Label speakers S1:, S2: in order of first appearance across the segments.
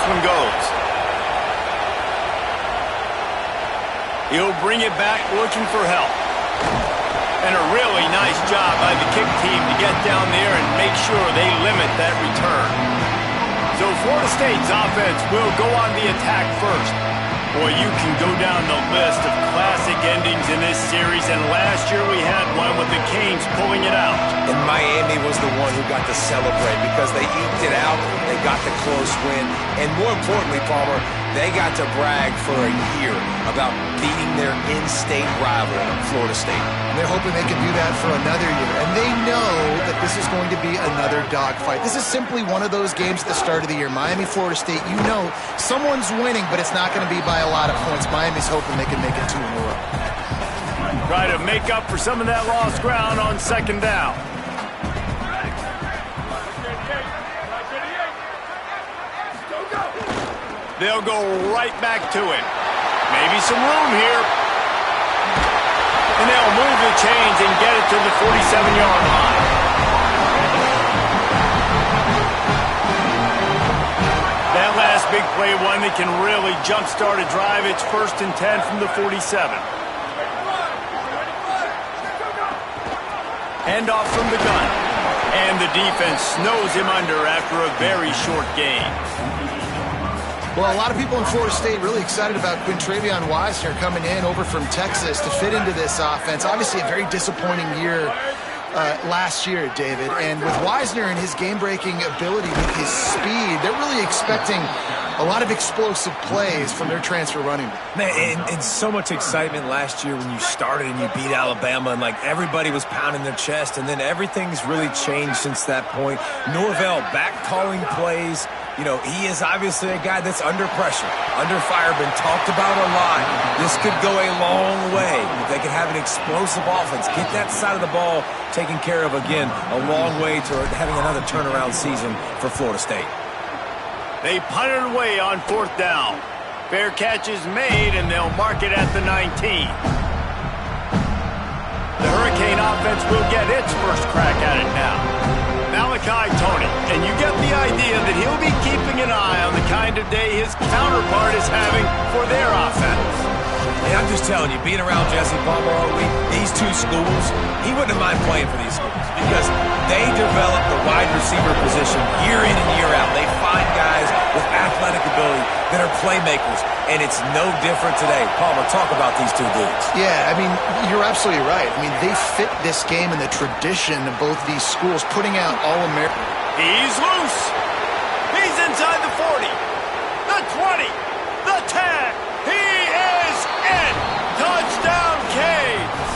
S1: one goes. He'll bring it back looking for help. And a really nice job by the kick team to get down there and make sure they limit that return. So Florida State's offense will go on the attack first. Boy, you can go down the list of classic endings in this series, and last year we had one with the Canes pulling it out.
S2: And Miami was the one who got to celebrate because they eked it out, they got the close win, and more importantly, Palmer, they got to brag for a year about beating their in-state rival, Florida State.
S3: And they're hoping they can do that for another year. And they know that this is going to be another dogfight. This is simply one of those games at the start of the year. Miami, Florida State, you know someone's winning, but it's not going to be by a lot of points. Miami's hoping they can make it 2 in a row.
S1: Try to make up for some of that lost ground on second down. They'll go right back to it. Maybe some room here. And they'll move the chains and get it to the 47-yard line. That last big play, one that can really jumpstart a drive. It's 1st and 10 from the 47. Hand off from the gun. And the defense snows him under after a very short game.
S3: Well, a lot of people in Florida State really excited about Quintravion Wisner coming in over from Texas to fit into this offense. Obviously a very disappointing year last year, David. And with Wisner and his game-breaking ability with his speed, they're really expecting a lot of explosive plays from their transfer running back.
S2: Man, and so much excitement last year when you started and you beat Alabama, and like everybody was pounding their chest, and then everything's really changed since that point. Norvell back calling plays. You know, he is obviously a guy that's under pressure, under fire, been talked about a lot. This could go a long way. If they can have an explosive offense, get that side of the ball taken care of again, a long way to having another turnaround season for Florida State.
S1: They punt it away on 4th down. Fair catch is made, and they'll mark it at the 19. The Hurricane offense will get its first crack at it now. Malachi Tony, and you get the idea that he'll be keeping an eye on the kind of day his counterpart is having for their offense.
S2: Hey, I'm just telling you, being around Jesse Palmer all week, these two schools, he wouldn't mind playing for these schools because they develop the wide receiver position year in and year out. They find guys with athletic ability that are playmakers, and it's no different today. Palmer, talk about these two dudes.
S3: Yeah, I mean, you're absolutely right. I mean, they fit this game in the tradition of both these schools, putting out All-American.
S1: He's loose. He's inside the 40, the 20, the 10. He is in. Touchdown, Canes.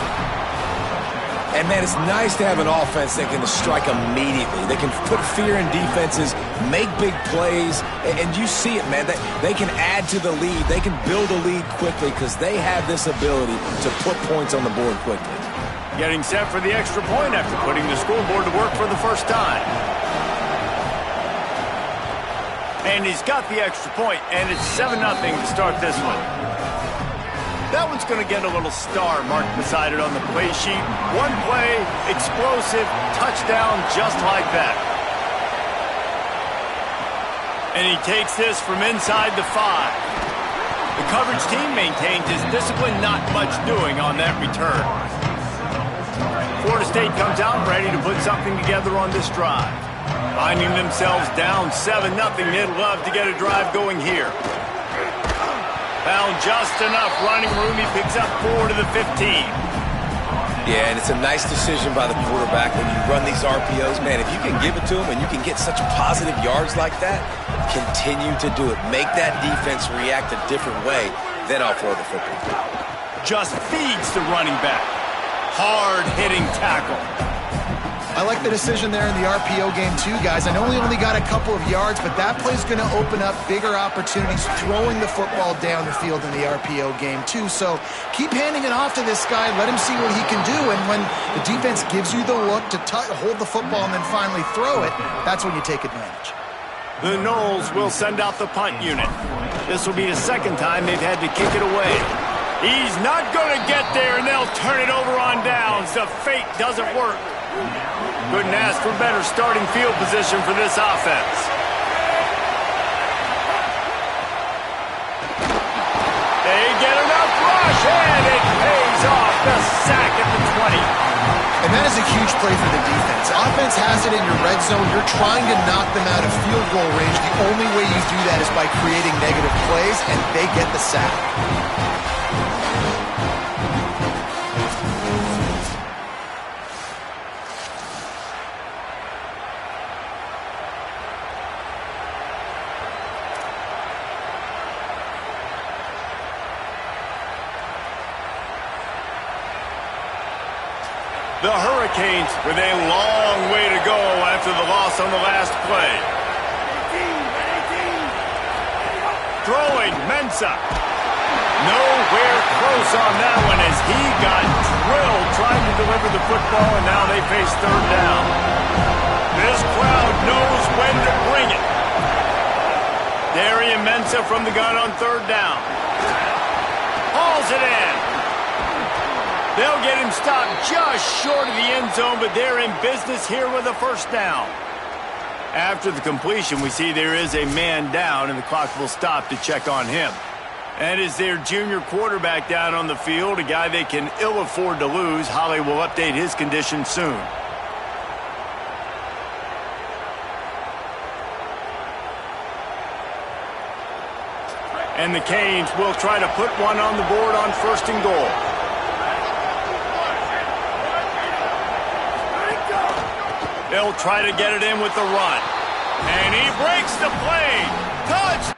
S2: And, man, it's nice to have an offense that can strike immediately. They can put fear in defenses, make big plays, and you see it, man. They can add to the lead. They can build a lead quickly because they have this ability to put points on the board quickly.
S1: Getting set for the extra point after putting the scoreboard to work for the first time. And he's got the extra point, and it's 7-0 to start this one. That one's going to get a little star marked beside it on the play sheet. One play, explosive, touchdown just like that. And he takes this from inside the 5. The coverage team maintains his discipline, not much doing on that return. Florida State comes out ready to put something together on this drive. Finding themselves down 7-0, they'd love to get a drive going here. Found just enough running room. He picks up 4 to the 15.
S2: Yeah, and it's a nice decision by the quarterback when you run these RPOs. Man, if you can give it to him and you can get such positive yards like that, continue to do it. Make that defense react a different way, then I'll throw the football.
S1: Just feeds the running back. Hard-hitting tackle.
S3: I like the decision there in the RPO game too, guys. I know we only got a couple of yards, but that play's going to open up bigger opportunities throwing the football down the field in the RPO game too. So keep handing it off to this guy. Let him see what he can do. And when the defense gives you the look to hold the football and then finally throw it, that's when you take advantage.
S1: The Noles will send out the punt unit. This will be the second time they've had to kick it away. He's not going to get there, and they'll turn it over on downs. The fake doesn't work. Couldn't ask for better starting field position for this offense. rush, and it pays off. The sack at the 20.
S3: And that is a huge play for the defense. Offense has it in your red zone. You're trying to knock them out of field goal range. The only way you do that is by creating negative plays, and they get the sack.
S1: The Hurricanes with a long way to go after the loss on the last play. Throwing, Mensah. Nowhere close on that one as he got drilled trying to deliver the football, and now they face third down. This crowd knows when to bring it. Darian Mensah from the gun on third down. Hauls it in. They'll get him stopped just short of the end zone, but they're in business here with a first down. After the completion, we see there is a man down, and the clock will stop to check on him. And is their junior quarterback down on the field, a guy they can ill afford to lose. Holly will update his condition soon. And the Canes will try to put one on the board on first and goal. They'll try to get it in with the run. And he breaks the play. Touch!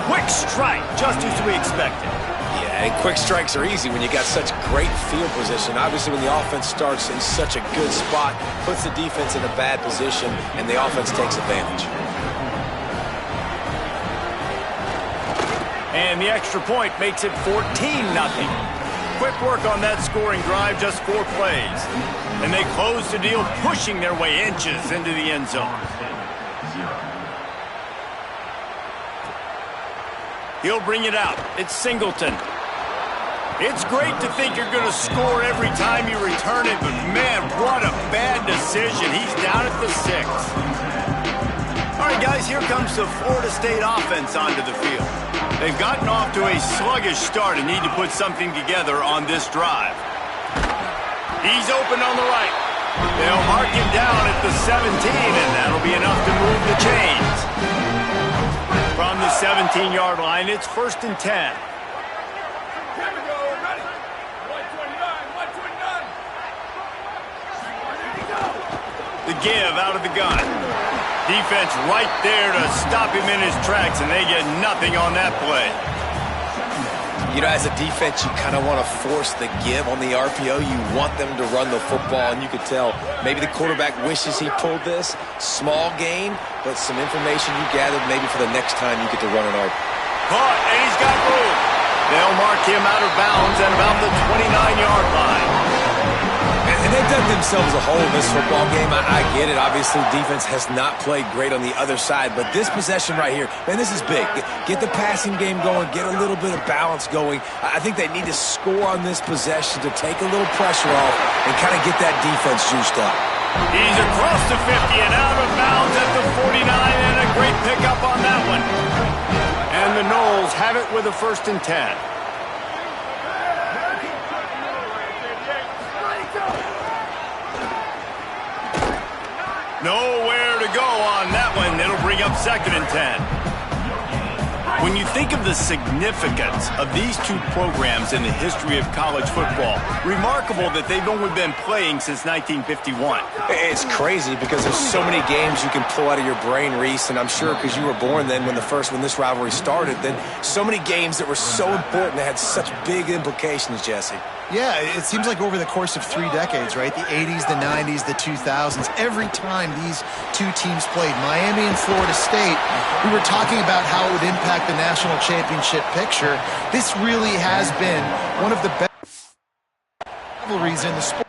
S1: Quick strike, just as we expected.
S2: Yeah, and quick strikes are easy when you got such great field position. Obviously, when the offense starts in such a good spot, puts the defense in a bad position, and the offense takes advantage.
S1: And the extra point makes it 14-0. Quick work on that scoring drive, just 4 plays. And they close the deal, pushing their way inches into the end zone. He'll bring it out. It's Singleton. It's great to think you're going to score every time you return it, but man, what a bad decision. He's down at the 6. All right, guys, here comes the Florida State offense onto the field. They've gotten off to a sluggish start and need to put something together on this drive. He's open on the right. They'll mark him down at the 17, and that'll be enough to move the chains. From the 17-yard line, it's 1st and 10. The give out of the gun. Defense right there to stop him in his tracks, and they get nothing on that play.
S2: You know, as a defense, you kind of want to force the give on the RPO. You want them to run the football, and you could tell maybe the quarterback wishes he pulled this. Small gain, but some information you gathered maybe for the next time you get to run an RPO.
S1: Caught, and he's got room. They'll mark him out of bounds at about the 29-yard line.
S2: And they've dug themselves a hole in this football game. I get it. Obviously, defense has not played great on the other side. But this possession right here, man, this is big. Get the passing game going. Get a little bit of balance going. I think they need to score on this possession to take a little pressure off and kind of get that defense juiced up.
S1: He's across the 50 and out of bounds at the 49, and a great pickup on that one. And the Noles have it with a 1st and 10. Nowhere to go on that one. It'll bring up 2nd and 10. When you think of the significance of these two programs in the history of college football, remarkable that they've only been playing since 1951.
S2: It's crazy because there's so many games you can pull out of your brain, Reese, and I'm sure because you were born then when this rivalry started, then so many games that were so important that had such big implications, Jesse.
S3: Yeah, it seems like over the course of 3 decades, right? The 80s, the 90s, the 2000s, every time these two teams played, Miami and Florida State, we were talking about how it would impact the national championship picture. This really has been one of the best rivalries in the sport.